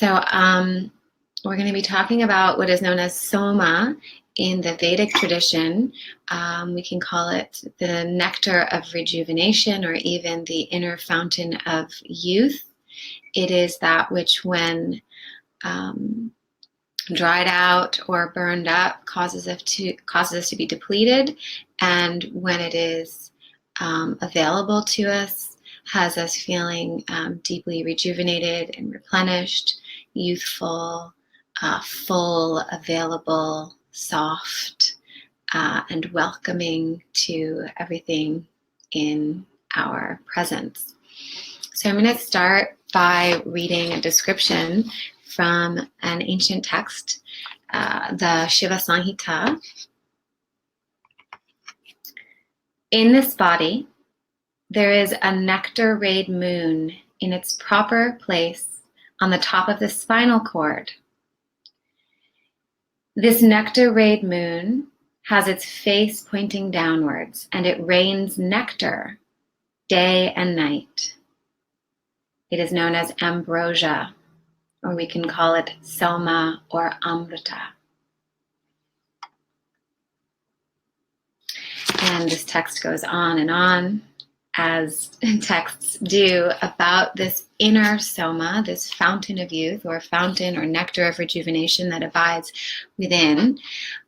We're going to be talking about what is known as Soma in the Vedic tradition. We can call it the nectar of rejuvenation, or even the inner fountain of youth. It is that which, when dried out or burned up, causes us to be depleted, and when it is available to us, has us feeling deeply rejuvenated and replenished, youthful, full, available, soft, and welcoming to everything in our presence. So I'm going to start by reading a description from an ancient text, the Shiva Samhita. In this body, there is a nectar-rayed moon in its proper place on the top of the spinal cord. This nectar-rayed moon has its face pointing downwards, and it rains nectar day and night. It is known as ambrosia, or we can call it Soma or Amrita. And this text goes on, as texts do, about this inner Soma, this fountain of youth, or fountain or nectar of rejuvenation that abides within.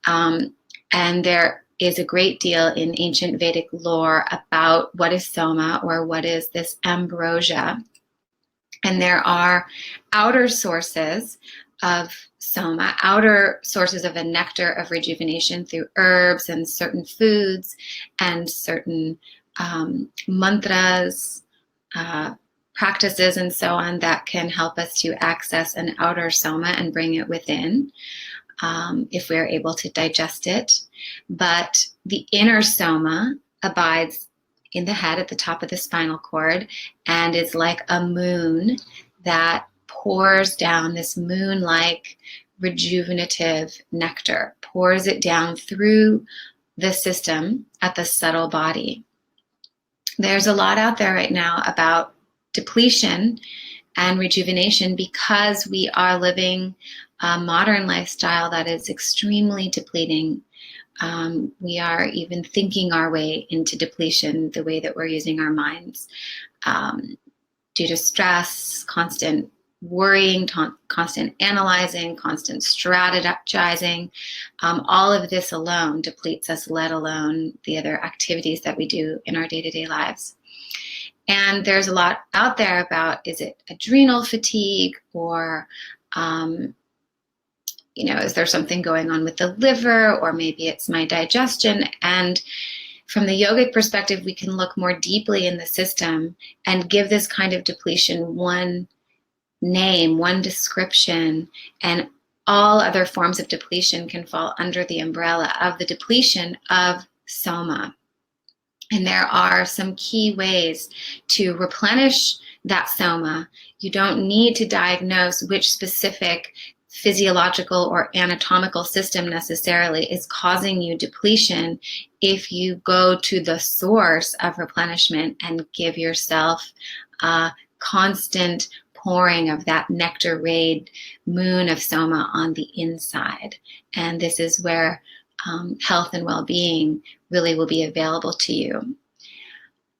And there is a great deal in ancient Vedic lore about what is Soma, or what is this ambrosia. And there are outer sources of Soma, outer sources of a nectar of rejuvenation through herbs and certain foods and certain mantras, practices, and so on, that can help us to access an outer Soma and bring it within, if we're able to digest it. But the inner Soma abides in the head at the top of the spinal cord, and is like a moon that pours down, this moon-like rejuvenative nectar, pours it down through the system at the subtle body. There's a lot out there right now about depletion and rejuvenation, because we are living a modern lifestyle that is extremely depleting. We are even thinking our way into depletion, the way that we're using our minds, due to stress, constant worrying, constant analyzing, constant strategizing. All of this alone depletes us, let alone the other activities that we do in our day-to-day lives. And there's a lot out there about, is it adrenal fatigue, or is there something going on with the liver, or maybe it's my digestion? And from the yogic perspective, we can look more deeply in the system and give this kind of depletion one name, one description, and all other forms of depletion can fall under the umbrella of the depletion of Soma. And there are some key ways to replenish that Soma. You don't need to diagnose which specific physiological or anatomical system necessarily is causing you depletion if you go to the source of replenishment and give yourself a constant pouring of that nectar-rayed moon of Soma on the inside. And this is where health and well-being really will be available to you.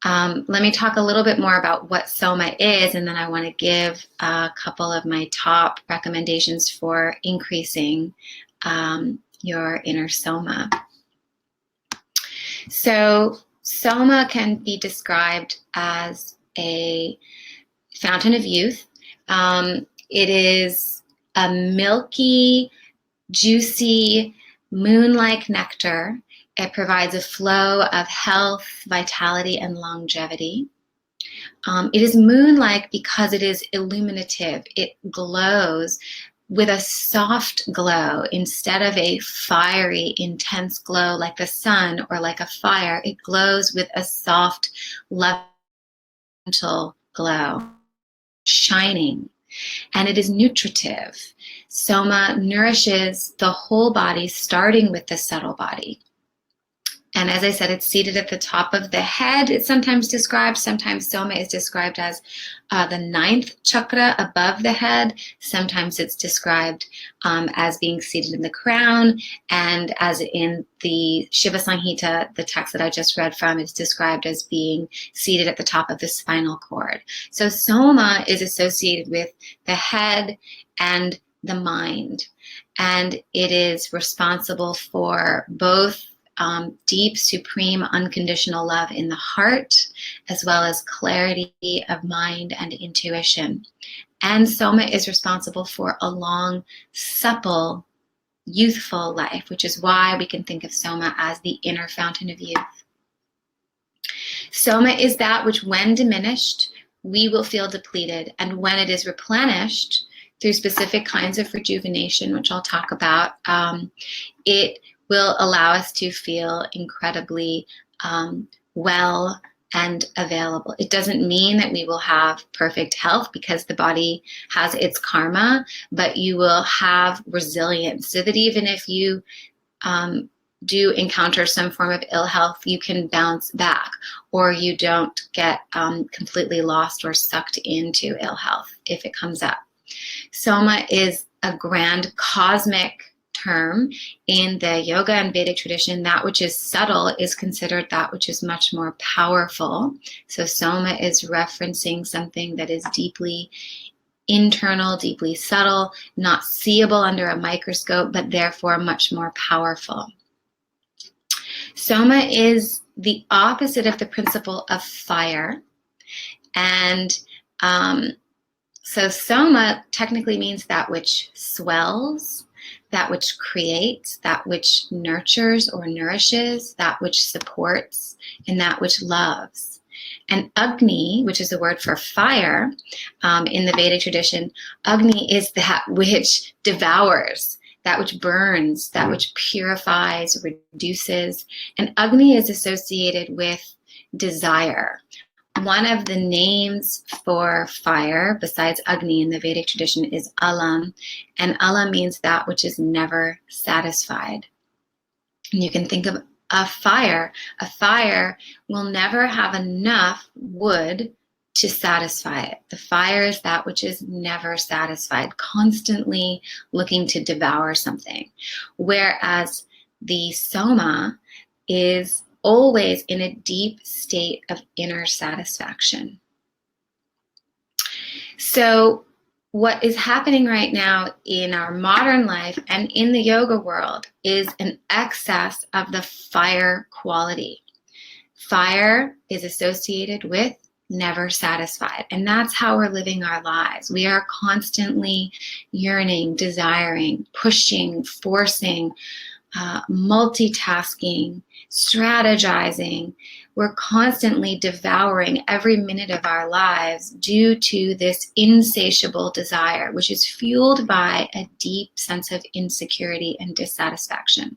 Let me talk a little bit more about what Soma is, and then I want to give a couple of my top recommendations for increasing your inner Soma. So Soma can be described as a fountain of youth. It is a milky, juicy, moon-like nectar. It provides a flow of health, vitality, and longevity. It is moon-like because it is illuminative. It glows with a soft glow instead of a fiery, intense glow like the sun or like a fire. It glows with a soft, gentle glow, shining, and it is nutritive. Soma nourishes the whole body, starting with the subtle body. And as I said, it's seated at the top of the head. It's sometimes described. Sometimes Soma is described as the 9th chakra above the head. Sometimes it's described as being seated in the crown. And as in the Shiva Samhita, the text that I just read from, is described as being seated at the top of the spinal cord. So Soma is associated with the head and the mind. And it is responsible for both deep, supreme, unconditional love in the heart, as well as clarity of mind and intuition. And Soma is responsible for a long, supple, youthful life, which is why we can think of Soma as the inner fountain of youth. Soma is that which, when diminished, we will feel depleted, and when it is replenished through specific kinds of rejuvenation, which I'll talk about, it will allow us to feel incredibly well and available. It doesn't mean that we will have perfect health, because the body has its karma, but you will have resilience, so that even if you do encounter some form of ill health, you can bounce back, or you don't get completely lost or sucked into ill health if it comes up. Soma is a grand cosmic term in the yoga and Vedic tradition. That which is subtle is considered that which is much more powerful. So Soma is referencing something that is deeply internal, deeply subtle, not seeable under a microscope, but therefore much more powerful. Soma is the opposite of the principle of fire. And so Soma technically means that which swells, that which creates, that which nurtures or nourishes, that which supports, and that which loves. And Agni, which is a word for fire in the Vedic tradition, Agni is that which devours, that which burns, that which purifies, reduces. And Agni is associated with desire. One of the names for fire, besides Agni in the Vedic tradition, is Alam. And Alam means that which is never satisfied. And you can think of a fire. A fire will never have enough wood to satisfy it. The fire is that which is never satisfied, constantly looking to devour something. Whereas the Soma is always in a deep state of inner satisfaction. So what is happening right now in our modern life and in the yoga world is an excess of the fire quality. Fire is associated with never satisfied, and that's how we're living our lives. We are constantly yearning, desiring, pushing, forcing, multitasking, strategizing. We're constantly devouring every minute of our lives due to this insatiable desire, which is fueled by a deep sense of insecurity and dissatisfaction.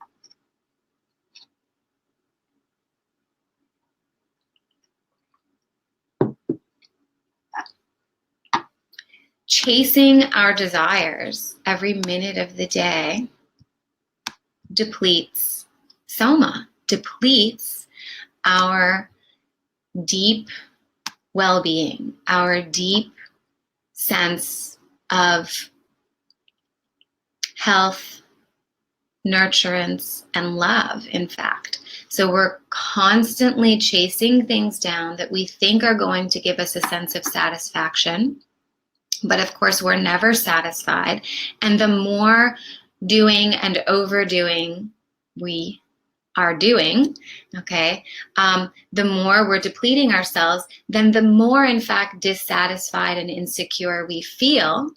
Chasing our desires every minute of the day depletes Soma, depletes our deep well-being, our deep sense of health, nurturance, and love, in fact. So we're constantly chasing things down that we think are going to give us a sense of satisfaction. But of course, we're never satisfied. And the more doing and overdoing we are doing, okay, the more we're depleting ourselves, then the more, in fact, dissatisfied and insecure we feel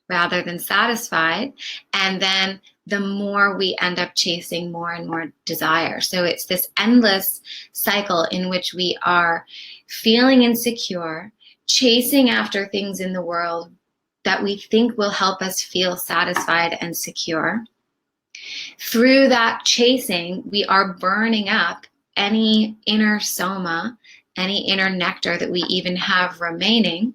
rather than satisfied. And then the more we end up chasing more and more desire. So it's this endless cycle in which we are feeling insecure, chasing after things in the world that we think will help us feel satisfied and secure. Through that chasing, we are burning up any inner Soma, any inner nectar that we even have remaining.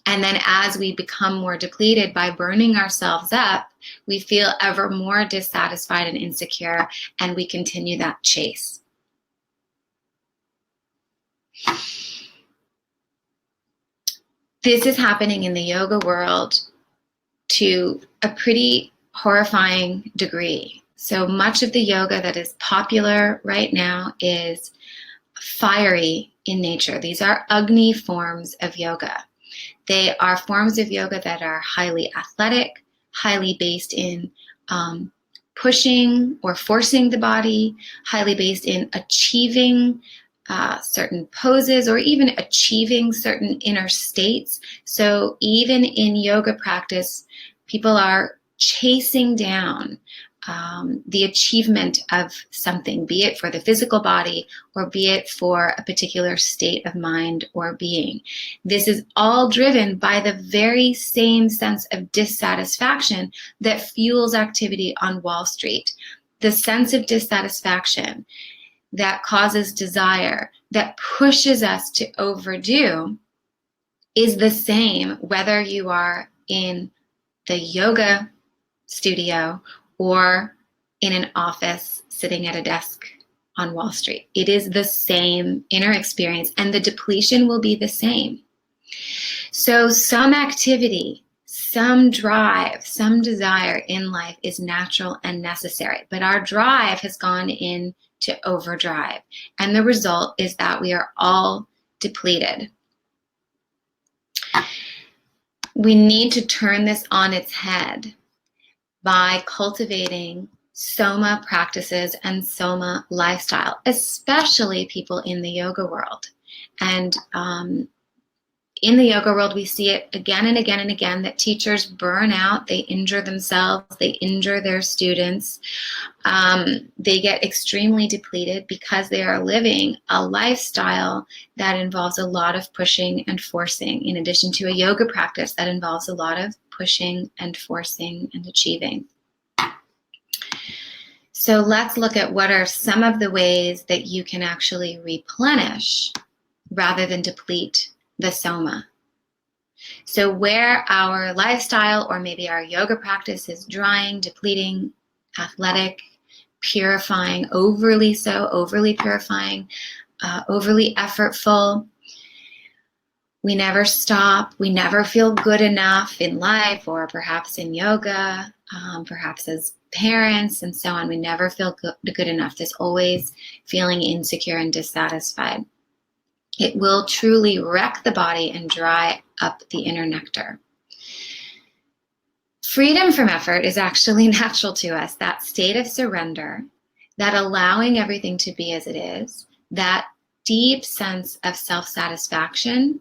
And then as we become more depleted by burning ourselves up, we feel ever more dissatisfied and insecure, and we continue that chase. This is happening in the yoga world to a pretty horrifying degree. So much of the yoga that is popular right now is fiery in nature. These are Agni forms of yoga. They are forms of yoga that are highly athletic, highly based in pushing or forcing the body, highly based in achieving certain poses or even achieving certain inner states. So even in yoga practice, people are chasing down the achievement of something, be it for the physical body or be it for a particular state of mind or being. This is all driven by the very same sense of dissatisfaction that fuels activity on Wall Street. The sense of dissatisfaction that causes desire, that pushes us to overdo, is the same whether you are in the yoga studio or in an office sitting at a desk on Wall Street. It is the same inner experience, and the depletion will be the same. So some activity, some drive, some desire in life is natural and necessary, but our drive has gone into overdrive, and the result is that we are all depleted. We need to turn this on its head by cultivating Soma practices and Soma lifestyle, especially people in the yoga world. And in the yoga world, we see it again and again and again that teachers burn out, they injure themselves, they injure their students. They get extremely depleted because they are living a lifestyle that involves a lot of pushing and forcing, in addition to a yoga practice that involves a lot of pushing and forcing and achieving. So let's look at what are some of the ways that you can actually replenish rather than deplete the Soma. So where our lifestyle or maybe our yoga practice is drying, depleting, athletic, purifying, overly so, overly purifying, overly effortful, we never stop, we never feel good enough in life or perhaps in yoga, perhaps as parents and so on. We never feel good enough. There's always feeling insecure and dissatisfied. It will truly wreck the body and dry up the inner nectar. Freedom from effort is actually natural to us. That state of surrender, that allowing everything to be as it is, that deep sense of self-satisfaction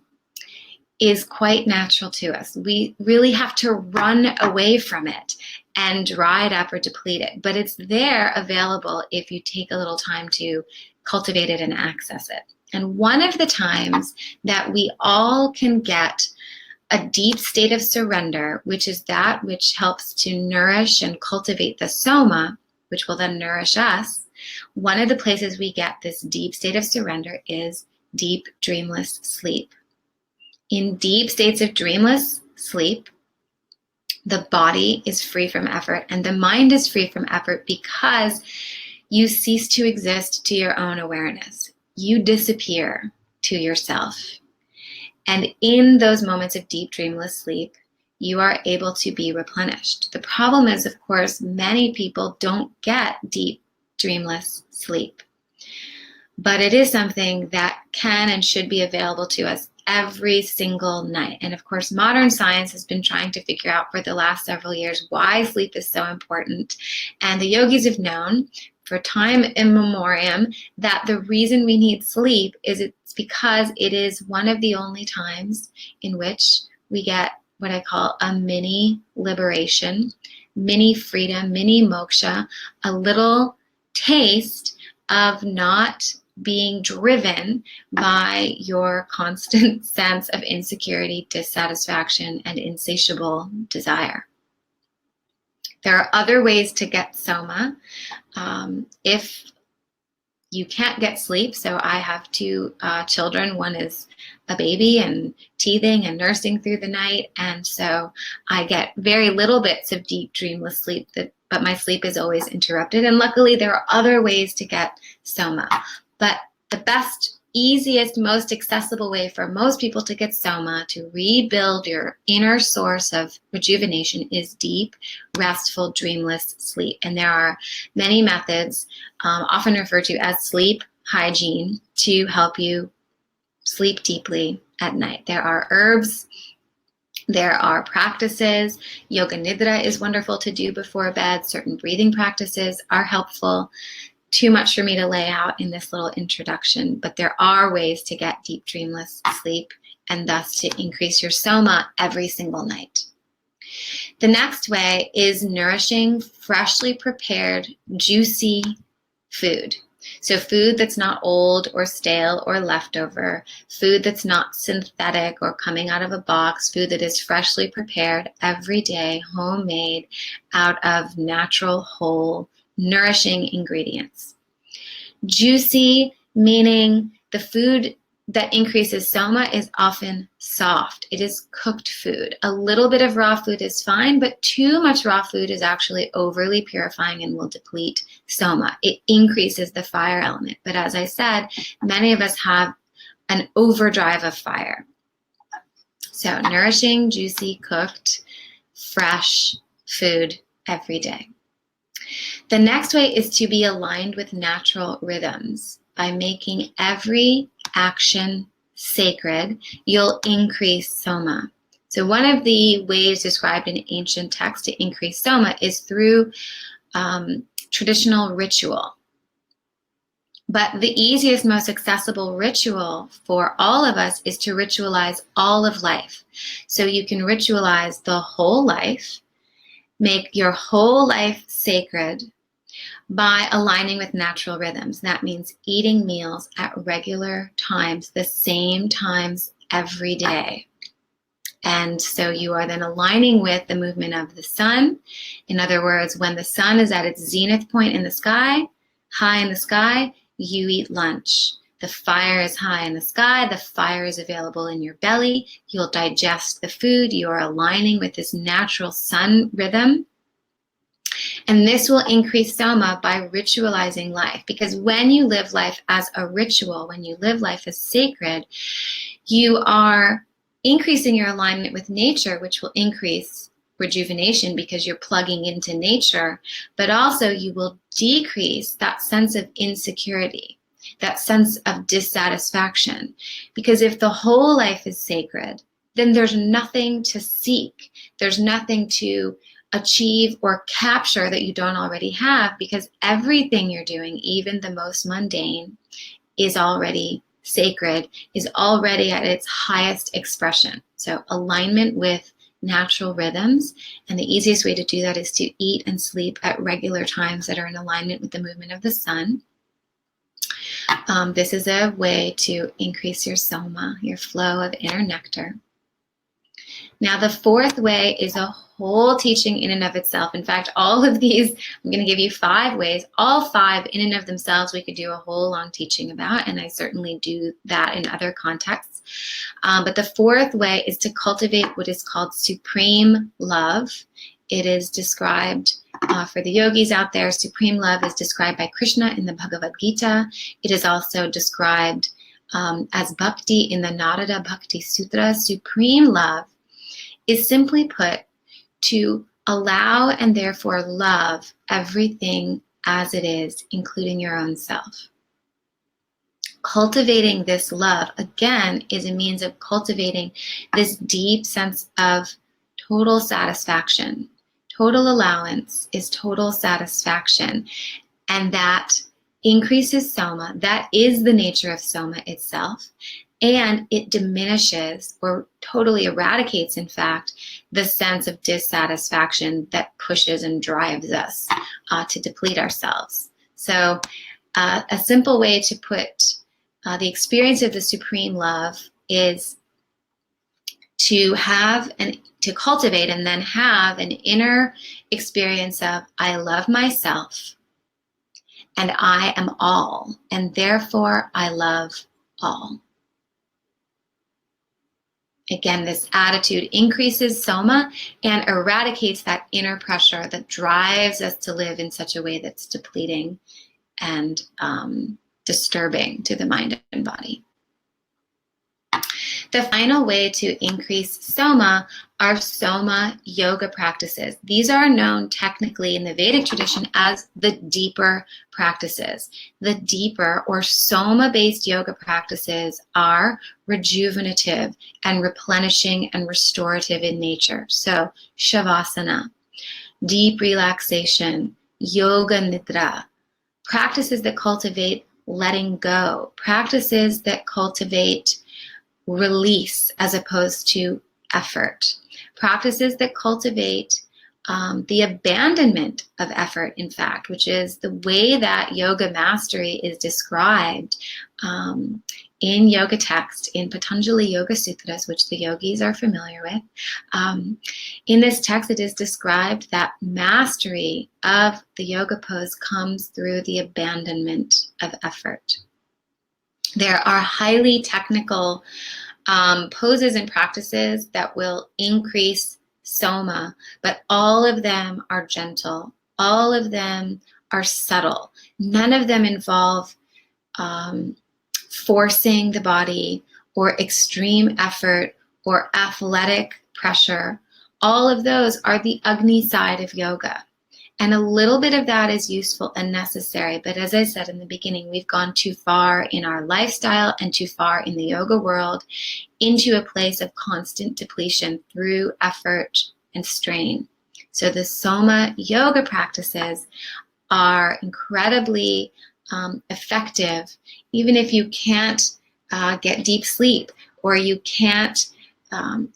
is quite natural to us. We really have to run away from it and dry it up or deplete it. But it's there available if you take a little time to cultivate it and access it. And one of the times that we all can get a deep state of surrender, which is that which helps to nourish and cultivate the Soma, which will then nourish us, one of the places we get this deep state of surrender is deep dreamless sleep. In deep states of dreamless sleep, the body is free from effort and the mind is free from effort because you cease to exist to your own awareness. You disappear to yourself. And in those moments of deep dreamless sleep, you are able to be replenished. The problem is, of course, many people don't get deep dreamless sleep. But it is something that can and should be available to us every single night. And of course, modern science has been trying to figure out for the last several years why sleep is so important. And the yogis have known for time immemorial that the reason we need sleep is it's because it is one of the only times in which we get what I call a mini liberation, mini freedom, mini moksha, a little taste of not being driven by your constant sense of insecurity, dissatisfaction, and insatiable desire. There are other ways to get Soma. If you can't get sleep. So I have two children. One is a baby and teething and nursing through the night. And so I get very little bits of deep dreamless sleep, but my sleep is always interrupted. And luckily there are other ways to get Soma. But the best, easiest, most accessible way for most people to get Soma, to rebuild your inner source of rejuvenation, is deep, restful, dreamless sleep. And there are many methods, often referred to as sleep hygiene, to help you sleep deeply at night. There are herbs, there are practices. Yoga Nidra is wonderful to do before bed. Certain breathing practices are helpful. Too much for me to lay out in this little introduction, but there are ways to get deep dreamless sleep and thus to increase your Soma every single night. The next way is nourishing, freshly prepared, juicy food. So food that's not old or stale or leftover, food that's not synthetic or coming out of a box, food that is freshly prepared every day, homemade, out of natural, whole, nourishing ingredients. Juicy, meaning the food that increases Soma is often soft. It is cooked food. A little bit of raw food is fine, but too much raw food is actually overly purifying and will deplete Soma. It increases the fire element. But as I said, many of us have an overdrive of fire. So nourishing, juicy, cooked, fresh food every day. The next way is to be aligned with natural rhythms. By making every action sacred, you'll increase Soma. So one of the ways described in ancient texts to increase Soma is through traditional ritual. But the easiest, most accessible ritual for all of us is to ritualize all of life. So you can ritualize the whole life, make your whole life sacred by aligning with natural rhythms. That means eating meals at regular times, the same times every day. And so you are then aligning with the movement of the sun. In other words, when the sun is at its zenith point in the sky, high in the sky, you eat lunch. The fire is high in the sky, the fire is available in your belly, you'll digest the food, you are aligning with this natural sun rhythm. And this will increase Soma by ritualizing life. Because when you live life as a ritual, when you live life as sacred, you are increasing your alignment with nature, which will increase rejuvenation because you're plugging into nature. But also you will decrease that sense of insecurity, that sense of dissatisfaction. Because if the whole life is sacred, then there's nothing to seek. There's nothing to achieve or capture that you don't already have, because everything you're doing, even the most mundane, is already sacred, is already at its highest expression. So alignment with natural rhythms, and the easiest way to do that is to eat and sleep at regular times that are in alignment with the movement of the sun. This is a way to increase your Soma, your flow of inner nectar. Now, the fourth way is a whole teaching in and of itself. In fact, all of these, I'm going to give you 5 ways. All 5 in and of themselves we could do a whole long teaching about, and I certainly do that in other contexts. But the fourth way is to cultivate what is called supreme love. It is described, for the yogis out there, supreme love is described by Krishna in the Bhagavad Gita. It is also described as bhakti in the Narada Bhakti Sutra. Supreme love is simply put to allow and therefore love everything as it is, including your own self. Cultivating this love, again, is a means of cultivating this deep sense of total satisfaction. Total allowance is total satisfaction, and that increases Soma. That is the nature of Soma itself. And it diminishes or totally eradicates, in fact, the sense of dissatisfaction that pushes and drives us to deplete ourselves. So a simple way to put the experience of the supreme love is to have and to cultivate and then have an inner experience of, I love myself, and I am all, and therefore I love all. Again, this attitude increases Soma and eradicates that inner pressure that drives us to live in such a way that's depleting and disturbing to the mind and body. The final way to increase Soma are Soma yoga practices. These are known technically in the Vedic tradition as the deeper practices. The deeper or Soma-based yoga practices are rejuvenative and replenishing and restorative in nature. So Shavasana, deep relaxation, yoga nidra, practices that cultivate letting go, practices that cultivate release as opposed to effort, practices that cultivate the abandonment of effort, in fact, which is the way that yoga mastery is described in yoga text, in Patanjali Yoga Sutras, which the yogis are familiar with. In this text, it is described that mastery of the yoga pose comes through the abandonment of effort. There are highly technical poses and practices that will increase Soma, but all of them are gentle. All of them are subtle. None of them involve forcing the body or extreme effort or athletic pressure. All of those are the Agni side of yoga. And a little bit of that is useful and necessary. But as I said in the beginning, we've gone too far in our lifestyle and too far in the yoga world into a place of constant depletion through effort and strain. So the Soma yoga practices are incredibly effective, even if you can't get deep sleep or you can't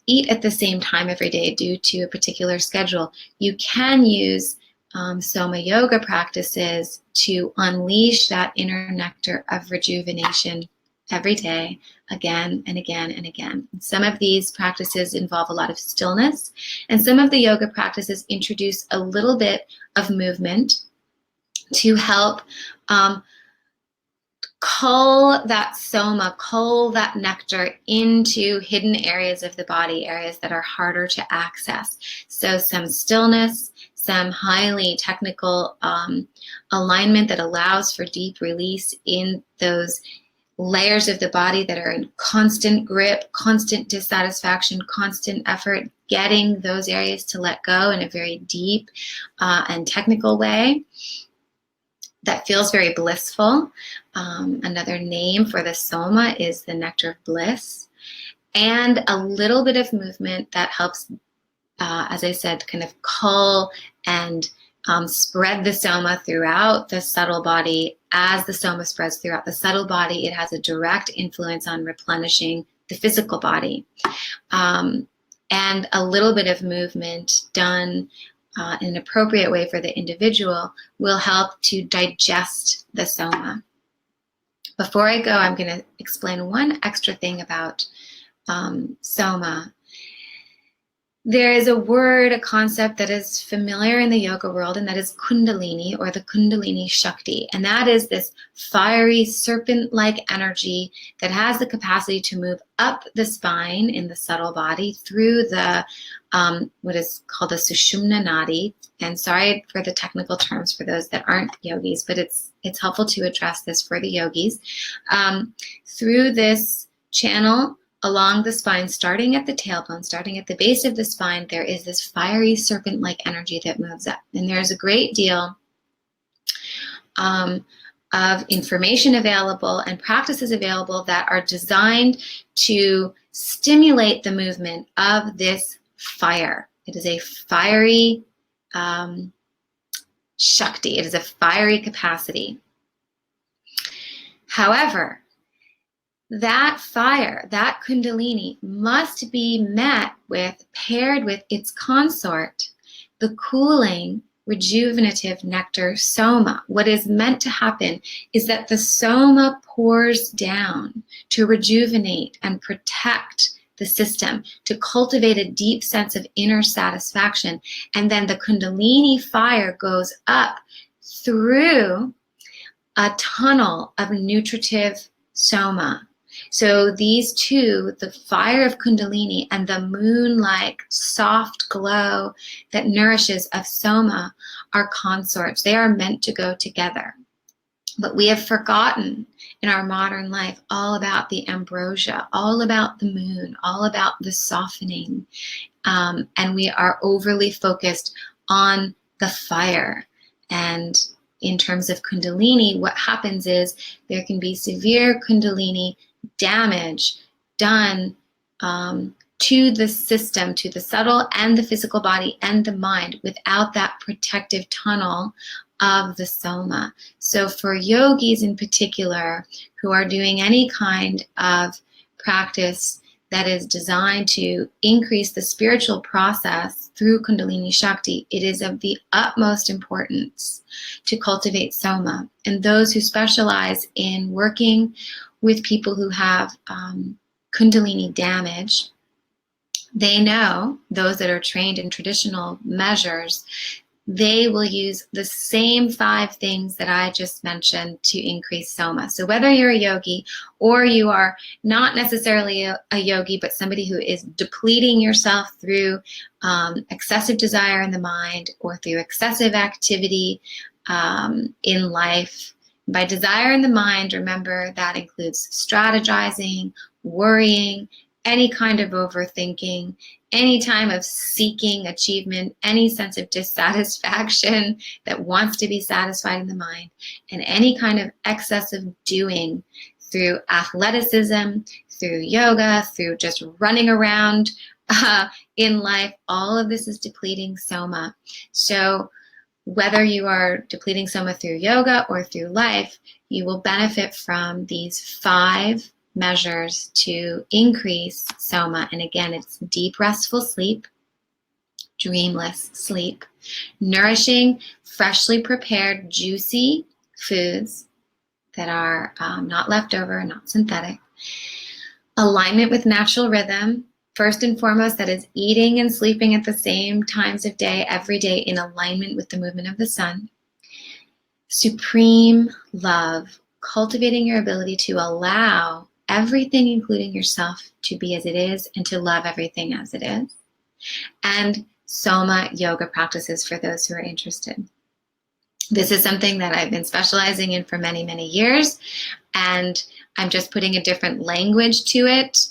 eat at the same time every day due to a particular schedule. You can use Soma yoga practices to unleash that inner nectar of rejuvenation every day, again and again and again. Some of these practices involve a lot of stillness, and some of the yoga practices introduce a little bit of movement to help cull that Soma, cull that nectar into hidden areas of the body, areas that are harder to access. So some stillness, some highly technical alignment that allows for deep release in those layers of the body that are in constant grip, constant dissatisfaction, constant effort, getting those areas to let go in a very deep and technical way that feels very blissful. Another name for the Soma is the nectar of bliss. And a little bit of movement that helps, as I said, kind of cull and spread the Soma throughout the subtle body. As the Soma spreads throughout the subtle body, it has a direct influence on replenishing the physical body. And a little bit of movement done in an appropriate way for the individual will help to digest the Soma. Before I go, I'm going to explain one extra thing about Soma. There is a word, a concept that is familiar in the yoga world, and that is kundalini, or the kundalini Shakti. And that is this fiery serpent-like energy that has the capacity to move up the spine in the subtle body through the what is called the Sushumna Nadi. And sorry for the technical terms for those that aren't yogis, but it's helpful to address this for the yogis. Through this channel along the spine, starting at the tailbone, starting at the base of the spine, there is this fiery serpent-like energy that moves up. And there's a great deal of information available and practices available that are designed to stimulate the movement of this fire. It is a fiery Shakti. It is a fiery capacity. However, that fire, that kundalini, must be paired with its consort, the cooling, rejuvenative nectar Soma. What is meant to happen is that the Soma pours down to rejuvenate and protect the system, to cultivate a deep sense of inner satisfaction. And then the kundalini fire goes up through a tunnel of nutritive soma. So these two, the fire of kundalini and the moon-like soft glow that nourishes of soma, are consorts. They are meant to go together. But we have forgotten in our modern life all about the ambrosia, all about the moon, all about the softening. And we are overly focused on the fire. And in terms of kundalini, what happens is there can be severe kundalini damage done to the system, to the subtle and the physical body and the mind, without that protective tunnel of the soma. So for yogis in particular, who are doing any kind of practice that is designed to increase the spiritual process through Kundalini Shakti, it is of the utmost importance to cultivate soma. And those who specialize in working with people who have Kundalini damage, they know, those that are trained in traditional measures, they will use the same 5 things that I just mentioned to increase soma. So whether you're a yogi or you are not necessarily a yogi, but somebody who is depleting yourself through excessive desire in the mind or through excessive activity in life. By desire in the mind, remember that includes strategizing, worrying, any kind of overthinking, any time of seeking achievement, any sense of dissatisfaction that wants to be satisfied in the mind, and any kind of excessive doing through athleticism, through yoga, through just running around in life. All of this is depleting soma. So whether you are depleting soma through yoga or through life, you will benefit from these 5 measures to increase soma. And again, it's deep, restful sleep, dreamless sleep, nourishing, freshly prepared, juicy foods that are not leftover, not synthetic, alignment with natural rhythm. First and foremost, that is eating and sleeping at the same times of day, every day, in alignment with the movement of the sun. Supreme love, cultivating your ability to allow everything, including yourself, to be as it is and to love everything as it is. And soma yoga practices for those who are interested. This is something that I've been specializing in for many, many years, and I'm just putting a different language to it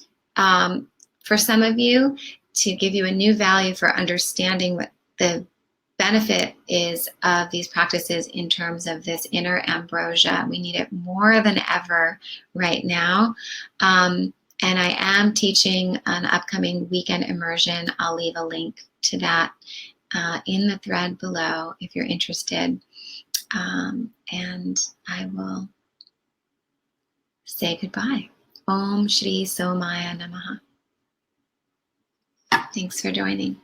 for some of you to give you a new value for understanding what the benefit is of these practices in terms of this inner ambrosia. We need it more than ever right now. And I am teaching an upcoming weekend immersion. I'll leave a link to that in the thread below if you're interested. And I will say goodbye. Om Shri Somaya Namaha. Thanks for joining.